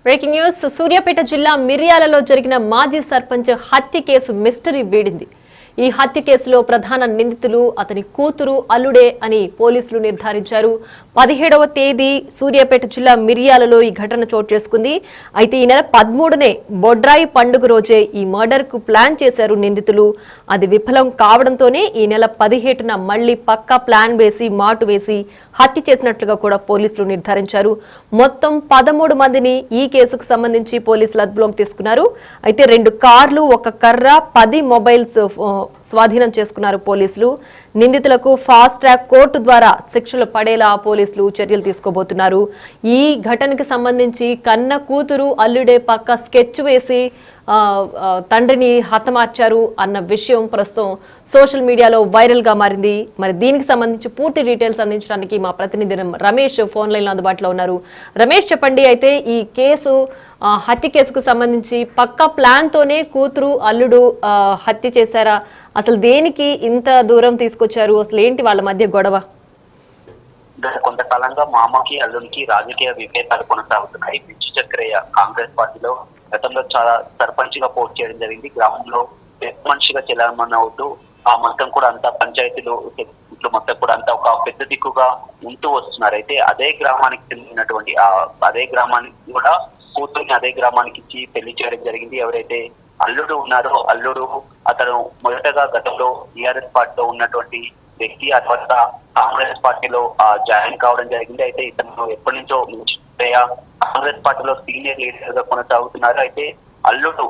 Breaking news Suryapet జిల్లా మిర్యాలలో జరిగిన మాజీ సర్పంచ్ హత్య కేసు మిస్టరీ వీడింది. ఈ హత్య కేసులో ప్రధాన నిందితులు అతని కూతురు అల్లుడే అని పోలీసులు నిర్ధారించారు. 17వ తేదీ సూర్యాపేట జిల్లా మిర్యాలలో ఈ ఘటన చోటు చేసుకుంది. అయితే ఈ నెల 13నే బొడ్రాయి పండుగ రోజే ఈ మర్డర్ కు ప్లాన్ చేశారు నిందితులు. అది విఫలం కావడంతోనే ఈ నెల 17న మళ్లీ పక్కా ప్లాన్ వేసి మాటు వేసి హత్య చేసినట్లుగా కూడా పోలీసులు నిర్ధారించారు. మొత్తం 13 మందిని ఈ కేసుకు సంబంధించి పోలీసులు అదుపులోకి తీసుకున్నారు. అయితే 2 కార్లు, 1 కర్ర, 10 మొబైల్స్ స్వాధీనం చేసుకున్నారు పోలీసులు. నిందితులకు ఫాస్ట్ ట్రాక్ కోర్టు ద్వారా శిక్షలు పడేలా పోలీసులు చర్యలు తీసుకోబోతున్నారు. ఈ ఘటనకు సంబంధించి కన్న కూతురు అల్లుడే పక్క స్కెచ్ వేసి తండ్రిని హతమార్చారు అన్న విషయం ప్రస్తుతం సోషల్ మీడియాలో వైరల్ గా మారింది. మరి దీనికి సంబంధించి పూర్తి డీటెయిల్స్ అందించడానికి మా ప్రతినిధి రమేష్ ఫోన్ లైన్ లో అందుబాటులో ఉన్నారు. రమేష్, చెప్పండి. అయితే ఈ కేసు హత్య కేసుకు సంబంధించి పక్కా ప్లాన్ తోనే కూతురు అల్లుడు హత్య చేశారా? అసలు దేనికి ఇంత దూరం తీసుకొచ్చారు? అసలు ఏంటి వాళ్ళ మధ్య గొడవ? కొంతకాలంగా మామకి అల్లునికి రాజకీయ విభేదాలు కొనసాగుతున్నాయి. పిచ్చి చక్రయ్య కాంగ్రెస్ పార్టీలో గతంలో చాలా సర్పంచ్ గా పోటీ చేయడం జరిగింది. గ్రామంలో పెద్ద మనిషిగా చెల్లమని అవుతూ ఆ మొత్తం కూడా అంతా పంచాయతీలు మొత్తం కూడా అంతా ఒక పెద్ద దిక్కుగా ఉంటూ వస్తున్నారు. అయితే అదే గ్రామానికి చెందినటువంటి అదే గ్రామానికి కూడా కూతుర్ని అదే గ్రామానికి ఇచ్చి పెళ్లి చేయడం జరిగింది. ఎవరైతే అల్లుడు ఉన్నారో అల్లుడు అతను మొదటగా గతంలో టీఆర్ఎస్ పార్టీలో ఉన్నటువంటి వ్యక్తి, ఆ తర్వాత కాంగ్రెస్ పార్టీలో జాయిన్ కావడం జరిగింది. అయితే ఇతను ఎప్పటి నుంచో కాంగ్రెస్ పార్టీలో సీనియర్ లీడర్ గా కొనసాగుతున్నారు. అయితే అల్లుడు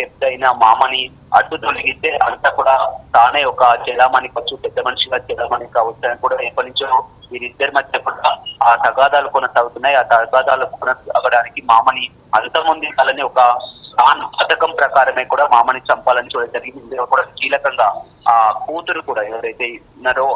ఎప్పుడైనా మామని అడ్డు తొలగిస్తే అంతా కూడా తానే ఒక చెలామణికి వచ్చు, పెద్ద మనిషిగా చెలామణి కావచ్చు అని కూడా ఎప్పటి నుంచో వీరిద్దరి మధ్య కూడా ఆ తగాదాలు కొనసాగుతున్నాయి. ఆ తగాదాలు కొనసాగడానికి మామని అంతమంది కాలని ఒక పథకం ప్రకారమే కూడా మామని చంపాలని చూడడం జరిగింది. ఇందులో కూడా కీలకంగా ఆ కూతురు కూడా ఎవరైతే ఉన్నారో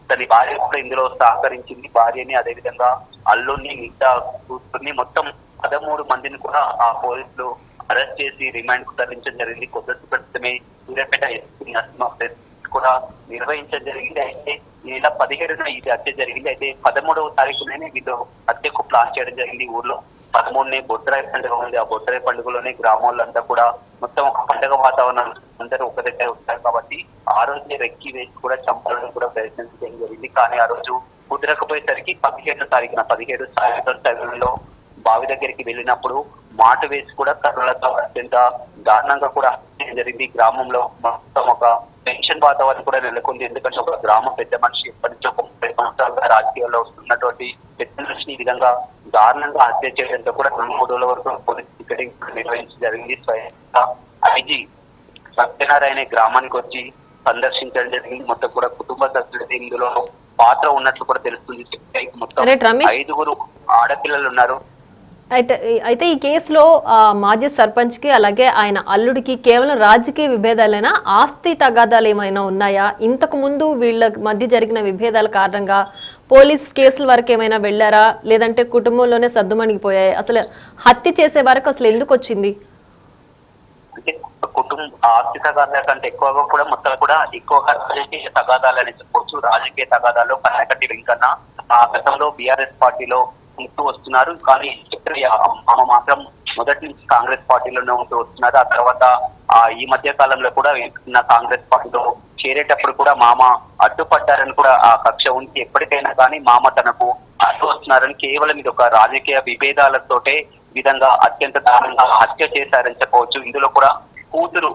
తన భార్య కూడా ఇందులో సహకరించింది. భార్యని, అదేవిధంగా అల్లుడిని, మిగతా కూతుర్ని మొత్తం 13 మందిని కూడా ఆ పోలీసులు అరెస్ట్ చేసి రిమాండ్ కు తరలించడం జరిగింది. కొద్ది క్రితమే సూర్యాపేట ఎస్పీ నరసింహ కూడా నిర్వహించడం జరిగింది. అయితే ఈ నెల 17న ఇది హత్య జరిగింది. అయితే 13వ తారీఖునే వీళ్ళు హత్యకు ప్లాన్ చేయడం జరిగింది. ఊర్లో 13నే బొడ్రాయి పండుగ ఉంది. ఆ బొడ్రాయి పండుగలోనే గ్రామాలంతా కూడా మొత్తం ఒక పండుగ వాతావరణం, అందరూ ఒక దగ్గర ఉంటారు కాబట్టి ఆ రోజే రెక్కి వేసి కూడా చంపాలని కూడా ప్రయత్నించడం జరిగింది. కానీ ఆ రోజు కుదరకపోయేసరికి 17వ తారీఖున 17 సాయంత్రం సమయంలో బావి దగ్గరికి వెళ్ళినప్పుడు మాట వేసి కూడా కర్రలతో అత్యంత దారుణంగా కూడా జరిగింది. గ్రామంలో మొత్తం ఒక టెన్షన్ వాతావరణం కూడా నెలకొంది. ఎందుకంటే ఒక గ్రామ పెద్ద మనిషి ఎప్పటి నుంచో 30 సంవత్సరాలుగా రాజకీయాల్లో వస్తున్నటువంటి పెద్ద మనిషిని ఈ విధంగా దారుణంగా హత్య చేయడంతో కూడా 2-3 రోజుల వరకు పోలీస్ టికెటింగ్ నిర్వహించడం జరిగింది. స్వయంగా ఐజీ సత్యనారాయణ గ్రామానికి వచ్చి సందర్శించడం జరిగింది. మొత్తం కూడా కుటుంబ సభ్యులు ఇందులో పాత్ర ఉన్నట్లు కూడా తెలుస్తుంది. మొత్తం 5 ఆడపిల్లలు ఉన్నారు. అయితే ఈ కేసులో మాజీ సర్పంచ్ కి అలాగే ఆయన అల్లుడికి కేవలం రాజకీయ విభేదాలైనా, ఆస్తి తగాదాలు ఏమైనా ఉన్నాయా? ఇంతకు ముందు వీళ్ళ మధ్య జరిగిన విభేదాల కారణంగా పోలీస్ కేసుల వరకు ఏమైనా వెళ్లారా, లేదంటే కుటుంబంలోనే సర్దుమణిగిపోయాయి? అసలు హత్య చేసే వరకు అసలు ఎందుకు వచ్చింది? ఆస్తి తగాదాల కంటే ఎక్కువగా కూడా మొత్తం కూడా ఎక్కువగా రాజకీయ తగాదాలు అని చెప్పవచ్చు. రాజకీయ తగాదాల్లో కన్నకట్టి వెంకన్న గతంలో బీఆర్ఎస్ పార్టీలో ఉంటూ వస్తున్నారు. కానీ మామ మాత్రం మొదటి నుంచి కాంగ్రెస్ పార్టీలోనే ఉంటూ వస్తున్నారు. ఆ తర్వాత ఈ మధ్య కాలంలో కూడా కాంగ్రెస్ పార్టీలో చేరేటప్పుడు కూడా మామ అడ్డుపడ్డారని కూడా ఆ కక్ష ఉంది. ఎప్పటికైనా కానీ మామ తనకు అడ్డు వస్తున్నారని కేవలం ఇది ఒక రాజకీయ విభేదాలతోటే విధంగా అత్యంత దారుణంగా హత్య చేశారని చెప్పవచ్చు. ఇందులో కూడా కూతురు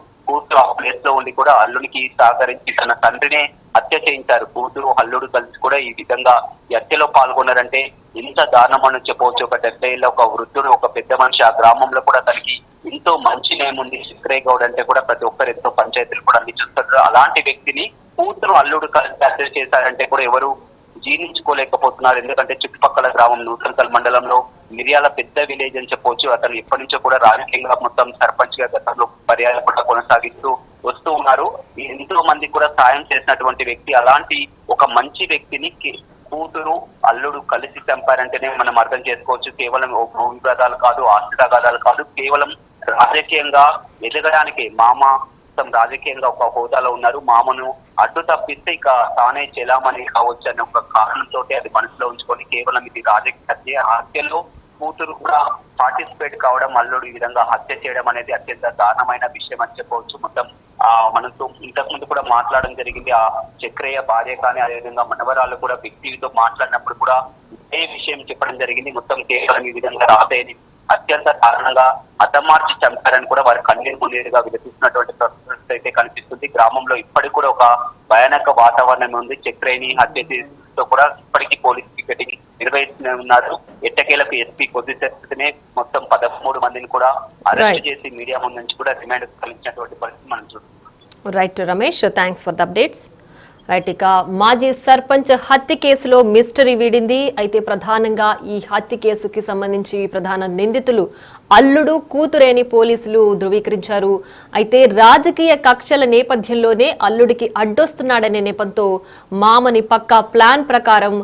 ఆ ప్లేస్ లో ఉండి కూడా అల్లునికి సహకరించి తన తండ్రినే హత్య చేయించారు. కూతురు అల్లుడు కలిసి కూడా ఈ విధంగా ఈ హత్యలో పాల్గొన్నారంటే ఎంత దారుణమని చెప్పవచ్చు. ఒక 70 ఏళ్ళ ఒక వృద్ధుడు, ఒక పెద్ద మనిషి, ఆ గ్రామంలో కూడా తనకి ఎంతో మంచి నేమ్ ఉంది. శంకరయ్య గౌడ్ అంటే కూడా ప్రతి ఒక్కరు ఎంతో పంచాయతీలు కూడా అన్ని చూస్తారు. అలాంటి వ్యక్తిని కూతురు అల్లుడు కలిసి హత్య చేశారంటే కూడా ఎవరు జీర్ణించుకోలేకపోతున్నారు. ఎందుకంటే చుట్టుపక్కల గ్రామం నూతనకల్ మండలంలో మిర్యాల పెద్ద విలేజ్ అని చెప్పవచ్చు. అతను ఎప్పటి నుంచో కూడా రాజకీయంగా మొత్తం సర్పంచ్ గా గతంలో పర్యాలు కూడా కొనసాగిస్తూ వస్తూ ఉన్నారు. ఎంతో మంది కూడా సాయం చేసినటువంటి వ్యక్తి. అలాంటి ఒక మంచి వ్యక్తిని కూతురు అల్లుడు కలిసి చంపారంటేనే మనం అర్థం చేసుకోవచ్చు. కేవలం భూ వివాదాలు కాదు, ఆస్తి తగాదాలు కాదు, కేవలం రాజకీయంగా ఎదగడానికి మామ రాజకీయంగా ఒక హోదాలో ఉన్నారు. మామను అడ్డు తప్పిస్తే ఇక తానే చెలామణి కావచ్చు అనే ఒక కారణంతో అది మనసులో ఉంచుకొని కేవలం ఇది రాజకీయ హత్యలో కూతురు కూడా పార్టిసిపేట్ కావడం, అల్లుడు ఈ విధంగా హత్య చేయడం అనేది అత్యంత దారుణమైన విషయం అని చెప్పవచ్చు. మొత్తం మనతో ఇంతకు ముందు కూడా మాట్లాడడం జరిగింది. ఆ చక్రయ్య భార్య కానీ అదేవిధంగా మనవరాలు కూడా వ్యక్తితో మాట్లాడినప్పుడు కూడా ఇదే విషయం చెప్పడం జరిగింది. మొత్తం కేవలం ఈ విధంగా రాతయ్యని అత్యంత దారుణంగా హతమార్చి చంపారని కూడా వారి కన్నీరు మున్నీరుగా విలపిస్తున్నటువంటి పరిస్థితి అయితే కనిపిస్తుంది. గ్రామంలో ఇప్పటికి కూడా ఒక భయానక వాతావరణం ఉంది. చక్రయ్యని హత్యతో కూడా ఇప్పటికీ పోలీస్ పికెటింగ్ నిర్వహిస్తున్నారు. ఎట్టకేలకు ఎస్పీ కొద్దిసేపటినే మొత్తం 13 మందిని కూడా అరెస్ట్ చేసి మీడియా ముందు నుంచి కూడా రిమాండ్ కలిగించినటువంటి పరిస్థితి మనం చూస్తున్నాం. Right Ramesh, thanks for the updates. Right, ఇక మాజీ సర్పంచ్ హత్య కేసులో మిస్టరీ వీడింది. అయితే ప్రధానంగా ఈ హత్య కేసుకి సంబంధించి ప్రధాన నిందితులు అల్లుడు కూతురేని పోలీసులు ధృవీకరించారు. అయితే రాజకీయ కక్షల నేపథ్యంలోనే అల్లుడికి అడ్డొస్తున్నాడనే నెపంతో మామని పక్కా ప్లాన్ ప్రకారం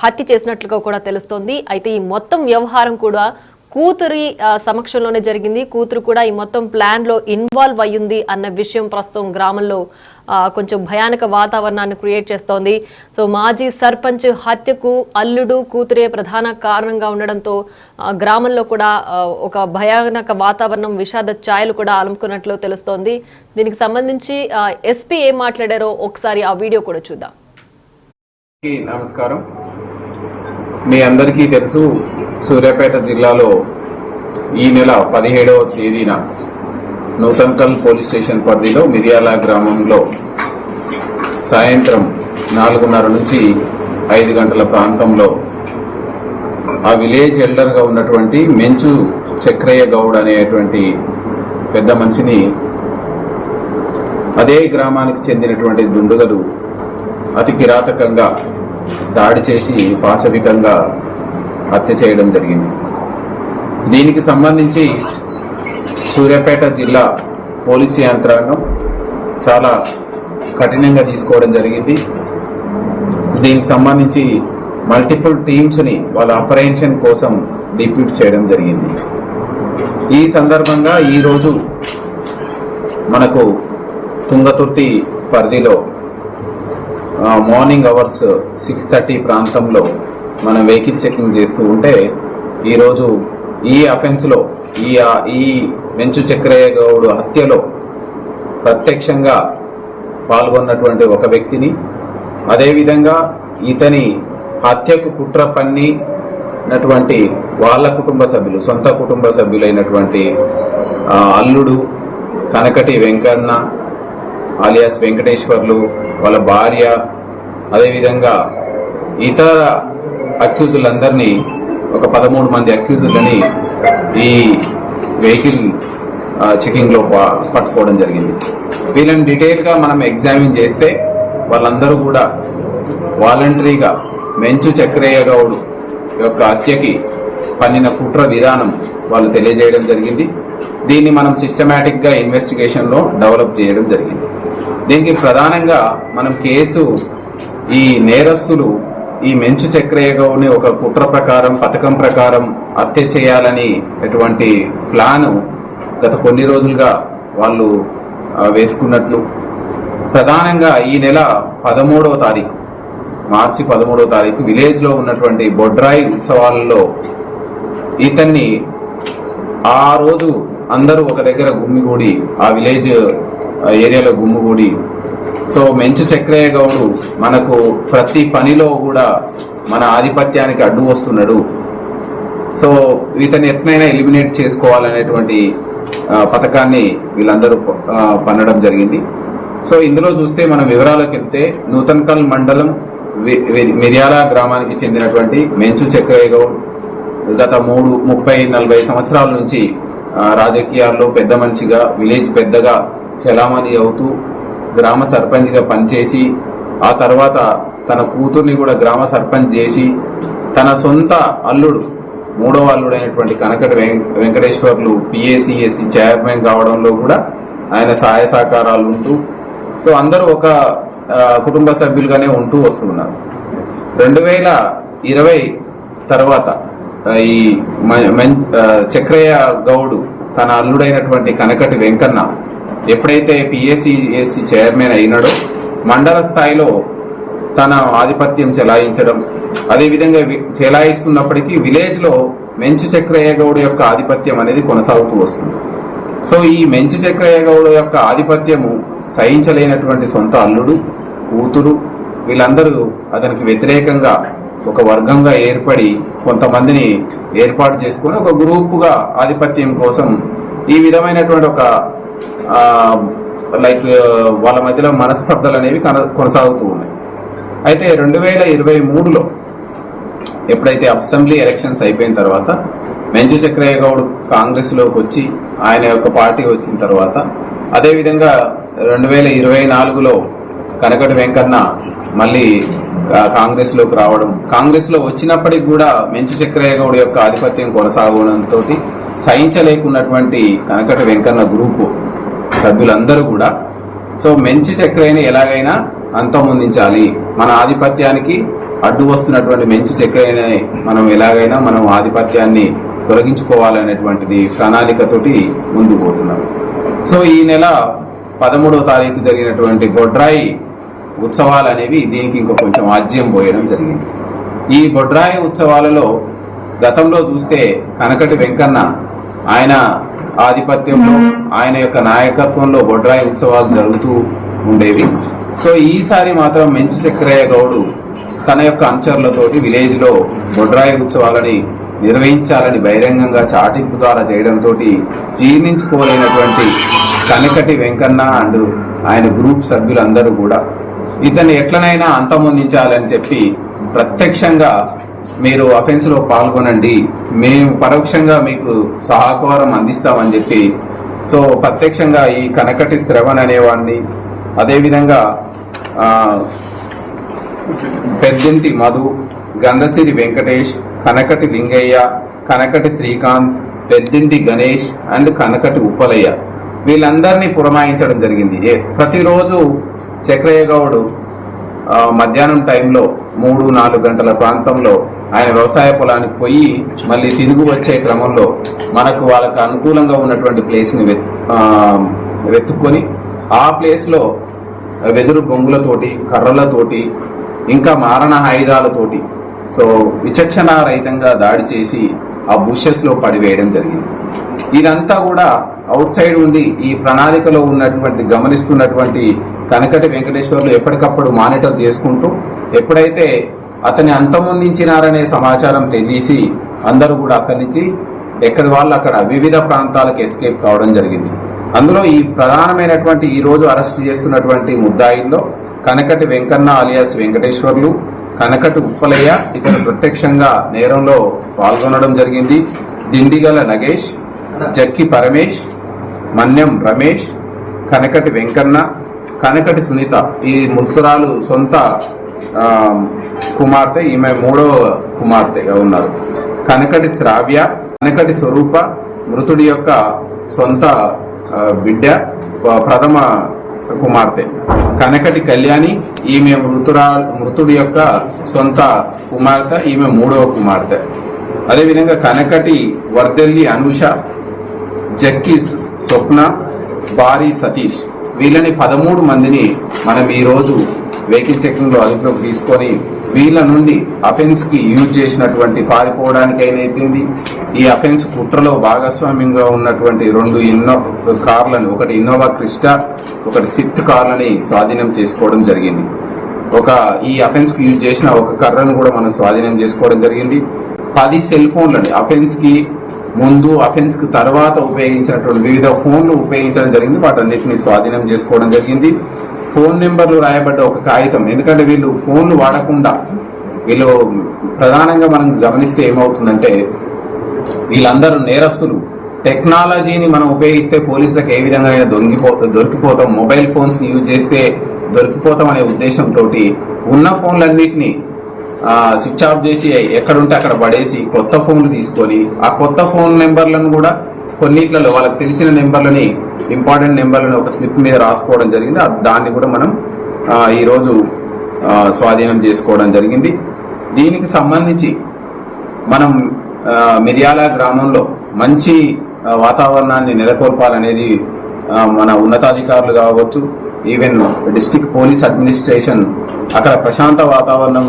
హత్య చేసినట్లుగా కూడా తెలుస్తోంది. అయితే ఈ మొత్తం వ్యవహారం కూడా కూతురి సమక్షంలోనే జరిగింది. కూతురు కూడా ఈ మొత్తం ప్లాన్ లో ఇన్వాల్వ్ అయ్యింది అన్న విషయం ప్రస్తుతం గ్రామంలో కొంచెం భయానక వాతావరణాన్ని క్రియేట్ చేస్తోంది. సో మాజీ సర్పంచ్ హత్యకు అల్లుడు కూతురే ప్రధాన కారణంగా ఉండడంతో గ్రామంలో కూడా ఒక భయానక వాతావరణం, విషాద ఛాయలు కూడా అలుముకున్నట్లు తెలుస్తోంది. దీనికి సంబంధించి ఎస్పీ ఏం మాట్లాడారో ఒకసారి ఆ వీడియో కూడా చూద్దాం. నమస్కారం. మీ అందరికీ తెలుసు, సూర్యాపేట జిల్లాలో ఈ నెల 17వ తేదీన నూతన్కల్ పోలీస్ స్టేషన్ పరిధిలో మిర్యాల గ్రామంలో సాయంత్రం 4:30 నుంచి 5 గంటల ప్రాంతంలో ఆ విలేజ్ ఎల్డర్గా ఉన్నటువంటి మెంచు చక్రయ్య గౌడ్ అనేటువంటి పెద్ద మనిషిని అదే గ్రామానికి చెందినటువంటి దుండగులు అతి కిరాతకంగా దాడి చేసి పాశవికంగా హత్య చేయడం జరిగింది. దీనికి సంబంధించి సూర్యాపేట జిల్లా పోలీసు యంత్రాంగం చాలా కఠినంగా తీసుకోవడం జరిగింది. దీనికి సంబంధించి మల్టిపుల్ టీమ్స్ని వాళ్ళ ఆపరేషన్ కోసం డిప్యూట్ చేయడం జరిగింది. ఈ సందర్భంగా ఈరోజు మనకు తుంగతుర్తి పరిధిలో మార్నింగ్ అవర్స్ 6:30 ప్రాంతంలో మనం వెహికల్ చెకింగ్ చేస్తూ ఉంటే ఈరోజు ఈ అఫెన్స్లో ఈ మెంచు చక్రయ్య గౌడ్ హత్యలో ప్రత్యక్షంగా పాల్గొన్నటువంటి ఒక వ్యక్తిని, అదేవిధంగా ఇతని హత్యకు కుట్ర పన్నినటువంటి వాళ్ళ కుటుంబ సభ్యులు, సొంత కుటుంబ సభ్యులైనటువంటి అల్లుడు కనకటి వెంకన్న ఆలియాస్ వెంకటేశ్వర్లు, వాళ్ళ భార్య, అదేవిధంగా ఇతర అక్యూజులందరినీ ఒక 13 మంది అక్యూజులని ఈ వెహికల్ చెకింగ్లో పట్టుకోవడం జరిగింది. వీళ్ళని డీటెయిల్గా మనం ఎగ్జామిన్ చేస్తే వాళ్ళందరూ కూడా వాలంటరీగా మెంచు చక్రయ్య గౌడ్ యొక్క హత్యకి పన్నిన కుట్ర విధానం వాళ్ళు తెలియజేయడం జరిగింది. దీన్ని మనం సిస్టమేటిక్గా ఇన్వెస్టిగేషన్లో డెవలప్ చేయడం జరిగింది. దీనికి ప్రధానంగా మనం కేసు ఈ నేరస్తులు ఈ మెంచు చక్రయ్య గౌడ్ని ఒక కుట్ర ప్రకారం, పథకం ప్రకారం హత్య చేయాలని ఎటువంటి ప్లాను గత కొన్ని రోజులుగా వాళ్ళు వేసుకున్నట్లు, ప్రధానంగా ఈ నెల 13వ తారీఖు మార్చి 13వ తారీఖు విలేజ్లో ఉన్నటువంటి బొడ్రాయి ఉత్సవాలలో ఇతన్ని ఆ రోజు అందరూ ఒక దగ్గర గుమ్మిగూడి, ఆ విలేజ్ ఏరియాలో గుమ్మిగూడి, సో మెంచు చక్రయ్య గౌడు మనకు ప్రతి పనిలో కూడా మన ఆధిపత్యానికి అడ్డు వస్తున్నాడు, సో ఇతన్ని ఎట్లయినా ఎలిమినేట్ చేసుకోవాలనేటువంటి పథకాన్ని వీళ్ళందరూ పన్నడం జరిగింది. సో ఇందులో చూస్తే మనం వివరాలకు వెళ్తే నూతన్కల్ మండలం మిర్యాల గ్రామానికి చెందినటువంటి మెంచు చక్రయ్య గౌడ్ గత 30-40 సంవత్సరాల నుంచి రాజకీయాల్లో పెద్ద మనిషిగా, విలేజ్ పెద్దగా చలామణి అవుతూ గ్రామ సర్పంచ్గా పనిచేసి, ఆ తర్వాత తన కూతుర్ని కూడా గ్రామ సర్పంచ్ చేసి, తన సొంత అల్లుడు 3వ అల్లుడైనటువంటి కనకటి వెంకటేశ్వర్లు PACSC చైర్మన్ కావడంలో కూడా ఆయన సహాయ సహకారాలు ఉంటూ, సో అందరూ ఒక కుటుంబ సభ్యులుగానే ఉంటూ వస్తున్నారు. 2020 తర్వాత ఈ చక్రయ్య గౌడ్ తన అల్లుడైనటువంటి కనకటి వెంకన్న ఎప్పుడైతే PACSC చైర్మన్ అయినాడో మండల స్థాయిలో తన ఆధిపత్యం చెలాయించడం, అదేవిధంగా చెలాయిస్తున్నప్పటికీ విలేజ్లో మెంచు చక్రయ్య గౌడ్ యొక్క ఆధిపత్యం అనేది కొనసాగుతూ వస్తుంది. సో ఈ మెంచు చక్రయ్య గౌడ్ యొక్క ఆధిపత్యము సహించలేనటువంటి సొంత అల్లుడు, కూతురు వీళ్ళందరూ అతనికి వ్యతిరేకంగా ఒక వర్గంగా ఏర్పడి కొంతమందిని ఏర్పాటు చేసుకొని ఒక గ్రూపుగా ఆధిపత్యం కోసం ఈ విధమైనటువంటి ఒక వాళ్ళ మధ్యలో మనస్పర్ధలు అనేవి కొనసాగుతూ ఉన్నాయి. అయితే 2023లో ఎప్పుడైతే అసెంబ్లీ ఎలక్షన్స్ అయిపోయిన తర్వాత మెంచు చక్రయ్య గౌడ్ కాంగ్రెస్లోకి వచ్చి ఆయన యొక్క పార్టీ వచ్చిన తర్వాత, అదేవిధంగా 2024లో కనకటి వెంకన్న మళ్ళీ కాంగ్రెస్లోకి రావడం, కాంగ్రెస్లో వచ్చినప్పటికి కూడా మెంచు చక్రయ్య గౌడ్ యొక్క ఆధిపత్యం కొనసాగడంతో సహించలేకున్నటువంటి కనకటి వెంకన్న గ్రూపు సభ్యులందరూ కూడా సో మెంచు చక్రయ్యని ఎలాగైనా అంతమొందించాలి, మన ఆధిపత్యానికి అడ్డు వస్తున్నటువంటి మెంచు చక్రయ్యని మనం ఆధిపత్యాన్ని తొలగించుకోవాలనేటువంటిది ప్రణాళికతోటి ముందుకు పోతున్నారు. సో ఈ నెల 13వ తారీఖు జరిగినటువంటి బొడ్రాయి ఉత్సవాలు అనేవి దీనికి ఇంకో కొంచెం ఆజ్యం పోయడం జరిగింది. ఈ బొడ్రాయి ఉత్సవాలలో గతంలో చూస్తే కనకటి వెంకన్న ఆయన ఆధిపత్యంలో ఆయన యొక్క నాయకత్వంలో బొడ్రాయి ఉత్సవాలు జరుగుతూ ఉండేవి. సో ఈసారి మాత్రం మెంచు చక్రయ్య గౌడ్ తన యొక్క అనుచరులతోటి విలేజ్ లో బొడ్రాయి ఉత్సవాలని నిర్వహించాలని బహిరంగంగా చాటింపు ద్వారా చేయడంతో జీర్ణించుకోలేనటువంటి కనకటి వెంకన్న అండ్ ఆయన గ్రూప్ సభ్యులందరూ కూడా ఇతన్ని ఎట్లనైనా అంతమొందించాలని చెప్పి ప్రత్యక్షంగా మీరు అఫెన్స్ లో పాల్గొనండి, మేము పరోక్షంగా మీకు సహకారం అందిస్తామని చెప్పి సో ప్రత్యక్షంగా ఈ కనకటి శ్రవణ్ అనేవాడిని, అదేవిధంగా పెద్దింటి మధు, గంధసిరి వెంకటేష్, కనకటి లింగయ్య, కనకటి శ్రీకాంత్, పెద్దింటి గణేష్ అండ్ కనకటి ఉప్పలయ్య వీళ్ళందరినీ పురమాయించడం జరిగింది. ప్రతిరోజు చక్రయ్య గౌడ్ మధ్యాహ్నం టైంలో 3-4 గంటల ప్రాంతంలో ఆయన వ్యవసాయ పొలానికి పోయి మళ్ళీ తిరిగి వచ్చే క్రమంలో వాళ్ళకు అనుకూలంగా ఉన్నటువంటి ప్లేస్ని వెతుక్కొని ఆ ప్లేస్లో వెదురు బొంగులతోటి, కర్రలతోటి, ఇంకా మారణ ఆయుధాలతోటి సో విచక్షణారహితంగా దాడి చేసి ఆ బుషెస్లో పడివేయడం జరిగింది. ఇదంతా కూడా అవుట్ సైడ్ ఉండి ఈ ప్రణాళికలో ఉన్నటువంటి గమనిస్తున్నటువంటి కనకటి వెంకటేశ్వర్లు ఎప్పటికప్పుడు మానిటర్ చేసుకుంటూ ఎప్పుడైతే అతన్ని అంతమొందించినారనే సమాచారం తెలిసి అందరూ కూడా అక్కడి నుంచి ఎక్కడి వాళ్ళు అక్కడ వివిధ ప్రాంతాలకు ఎస్కేప్ కావడం జరిగింది. అందులో ఈ ప్రధానమైనటువంటి ఈ రోజు అరెస్ట్ చేస్తున్నటువంటి ముద్దాయిల్లో కనకటి వెంకన్న అలియాస్ వెంకటేశ్వర్లు, కనకటి ఉప్పలయ్య ఇతను ప్రత్యక్షంగా నేరంలో పాల్గొనడం జరిగింది. దిండిగల నగేష్, జక్కి పరమేష్, మన్యం రమేష్, కనకటి వెంకన్న, కనకటి సునీత ఈ మృతురాలు సొంత కుమార్తె, ఈమె 3వ కుమార్తెగా ఉన్నారు. కనకటి శ్రావ్య, కనకటి స్వరూప మృతుడి యొక్క సొంత బిడ్డ, ప్రథమ కుమార్తె. కనకటి కళ్యాణి ఈమె మృతుడి యొక్క సొంత కుమార్తె, ఈమె 3వ కుమార్తె. అదేవిధంగా కనకటి వర్దెల్లి అనూష, జక్కి స్వప్న, బారి సతీష్ వీళ్ళని 13 మందిని మనం ఈరోజు వెహికల్ చెకింగ్ లో అదుపులోకి తీసుకొని వీళ్ళ నుండి అఫెన్స్ కి యూజ్ చేసినటువంటి పారిపోవడానికి అయినైతుంది, ఈ అఫెన్స్ కుట్రలో భాగస్వామ్యంగా ఉన్నటువంటి 2 కార్లను, ఒకటి ఇన్నోవా క్రిస్టా, ఒకటి స్విఫ్ట్ కార్లని స్వాధీనం చేసుకోవడం జరిగింది. ఈ అఫెన్స్ కి యూజ్ చేసిన ఒక కర్రను కూడా మనం స్వాధీనం చేసుకోవడం జరిగింది. 10 సెల్ ఫోన్లని అఫెన్స్ కి ముందు, అఫెన్స్ కి తర్వాత ఉపయోగించినటువంటి వివిధ ఫోన్లు ఉపయోగించడం జరిగింది. వాటన్నిటిని స్వాధీనం చేసుకోవడం జరిగింది. ఫోన్ నెంబర్లు రాయబడ్డ ఒక కాగితం, ఎందుకంటే వీళ్ళు ఫోన్లు వాడకుండా వీళ్ళు ప్రధానంగా మనం గమనిస్తే ఏమవుతుందంటే వీళ్ళందరూ నేరస్తులు. టెక్నాలజీని మనం ఉపయోగిస్తే పోలీసులకు ఏ విధంగా దొరికిపోతాం, మొబైల్ ఫోన్స్ ని యూజ్ చేస్తే దొరికిపోతాం అనే ఉద్దేశంతో ఉన్న ఫోన్లన్నింటినీ స్విచ్ ఆఫ్ చేసి ఎక్కడుంటే అక్కడ పడేసి కొత్త ఫోన్లు తీసుకొని ఆ కొత్త ఫోన్ నెంబర్లను కూడా కొన్నిట్లలో వాళ్ళకి తెలిసిన నెంబర్లని, ఇంపార్టెంట్ నెంబర్లను ఒక స్లిప్ మీద రాసుకోవడం జరిగింది. దాన్ని కూడా మనం ఈరోజు స్వాధీనం చేసుకోవడం జరిగింది. దీనికి సంబంధించి మనం మిర్యాల గ్రామంలో మంచి వాతావరణాన్ని నెలకొల్పాలనేది మన ఉన్నతాధికారులు కావచ్చు, ఈవెన్ డిస్ట్రిక్ట్ పోలీస్ అడ్మినిస్ట్రేషన్ అక్కడ ప్రశాంత వాతావరణం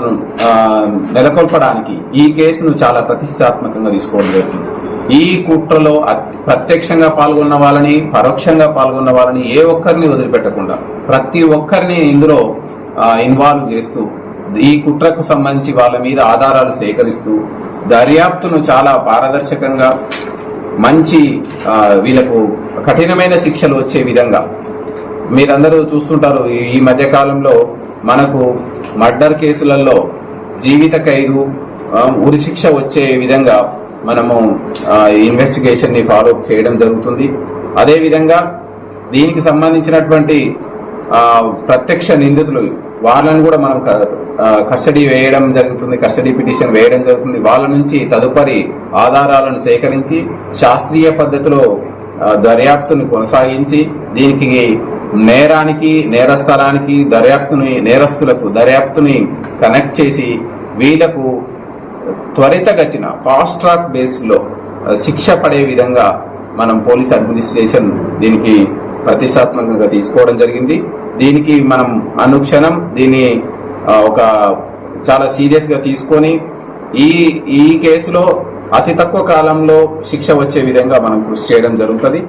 నెలకొల్పడానికి ఈ కేసును చాలా ప్రతిష్టాత్మకంగా తీసుకోవడం జరుగుతుంది. ఈ కుట్రలో ప్రత్యక్షంగా పాల్గొన్న వాళ్ళని, పరోక్షంగా పాల్గొన్న వాళ్ళని ఏ ఒక్కరిని వదిలిపెట్టకుండా ప్రతి ఒక్కరిని ఇందులో ఇన్వాల్వ్ చేస్తూ ఈ కుట్రకు సంబంధించి వాళ్ళ మీద ఆధారాలు సేకరిస్తూ దర్యాప్తును చాలా పారదర్శకంగా మంచి వీళ్ళకు కఠినమైన శిక్షలు వచ్చే విధంగా మీరందరూ చూస్తుంటారు. ఈ మధ్య కాలంలో మనకు మర్డర్ కేసులలో జీవిత ఖైదు, ఉరి శిక్ష వచ్చే విధంగా మనము ఇన్వెస్టిగేషన్ ని ఫాలో అప్ చేయడం జరుగుతుంది. అదేవిధంగా దీనికి సంబంధించినటువంటి ప్రత్యక్ష నిందితులు వాళ్ళని కూడా మనం కస్టడీ వేయడం జరుగుతుంది, కస్టడీ పిటిషన్ వేయడం జరుగుతుంది. వాళ్ళ నుంచి తదుపరి ఆధారాలను సేకరించి శాస్త్రీయ పద్ధతిలో దర్యాప్తును కొనసాగించి దీనికి నేరానికి, నేరస్థలానికి నేరస్తులకు దర్యాప్తుని కనెక్ట్ చేసి వీళ్లకు త్వరితగతిన ఫాస్ట్ ట్రాక్ బేస్లో శిక్ష పడే విధంగా మనం పోలీస్ అడ్మినిస్ట్రేషన్ దీనికి ప్రతిష్టాత్మకంగా తీసుకోవడం జరిగింది. దీనికి మనం అనుక్షణం దీన్ని ఒక చాలా సీరియస్ గా తీసుకొని ఈ కేసులో అతి తక్కువ కాలంలో శిక్ష వచ్చే విధంగా మనం కృషి చేయడం జరుగుతుంది.